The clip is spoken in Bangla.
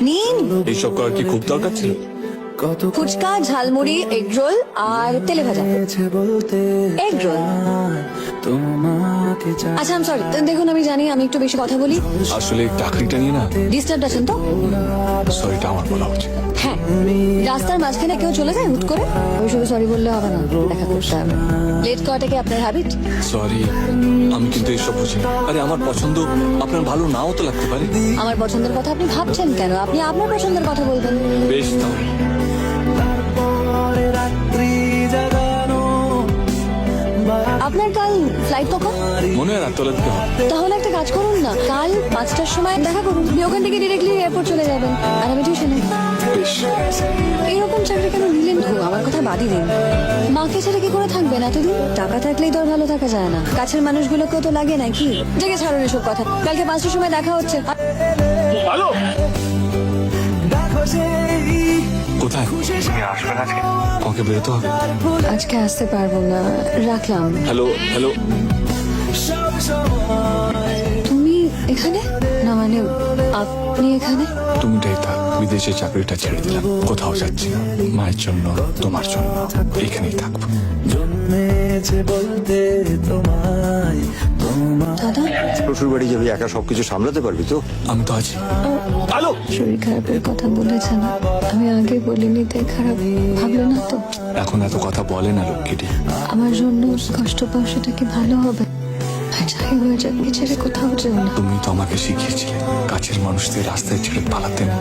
নিন। এইসব করার কি খুব দরকার ছিল? ফুচকা, ঝালমুড়ি, এগ রোল আর তেলে ভাজা। Egg roll. আচ্ছা আম সরি, দেখুন আমি জানি আমি একটু বেশি কথা বলি। আসলে এই চাকরিটা নিয়ে না ডিস্টার্ব আছেন তো? সরিটা আমার বলা উচিত। হ্যাঁ, রাস্তার মাঝখানে কেউ চলে যায় হুট করে, আমি শুধু সরি বললে হবে না, দেখা করতে হবে। লেট করাটা কি আপনার হ্যাবিট? সরি, আমি কিন্তু এসব বুঝি না। আরে আমার পছন্দ আপনার ভালো নাও তো লাগতে পারে। আমার পছন্দের কথা আপনি ভাবছেন কেন? আপনি আপনার পছন্দের কথা বলবেন। বেশ তাহলে। আপনার কাল ফ্লাইট কখন? মনে হয় রাততলা দিতে হবে। তাহলে একটা কাজ করুন না, কাল 5টার সময় দেখা করুন। আপনি ওখান থেকে ডিরেক্টলি এয়ারপোর্ট চলে যাবেন আর আমি টিউশনে। বেশ। এরকম চাকরি কেন নিলেন তো? আমার কথা বাদই দিন। মাকে ছেড়ে কি করে থাকবেন এতদিন? টাকা থাকলেই তো আর ভালো থাকা যায় না। কাছের মানুষগুলোকেও তো লাগে নাকি? জেগে ছাড়ুন এসব কথা। কালকে 5টার সময় দেখা হচ্ছে। হ্যালো, কোথায় আসবেন আজকে? আমাকে বেরোতে হবে। আজকে আসতে পারবো না, রাখলাম। হ্যালো হ্যালো, তুমি এখানে? না মানে আপনি এখানে? তুমিটাই থাক। বিদেশে চাকরিটা ছেড়ে দিলাম, কোথাও যাচ্ছি না। মায়ের জন্য, তোমার জন্য এখানেই থাকবো। দাদা, শ্বশুর বাড়ি যাবি, একা সবকিছু সামলাতে পারবি তো? আমি তো আছি। হ্যালো, শরীর খারাপের কথা বলেছেন, আমি আগে বলিনি তাই খারাপ ভাবলো না তো? এখন এত কথা বলে না লক্ষ্মীটি। আমার জন্য কষ্ট পাও সেটা কি ভালো হবে? আর যাই হয়ে যাক, ছেড়ে কোথাও যেও না। তুমি তো আমাকে শিখিয়েছিলে কাছের মানুষদের রাস্তায় ছেড়ে পালাতে না।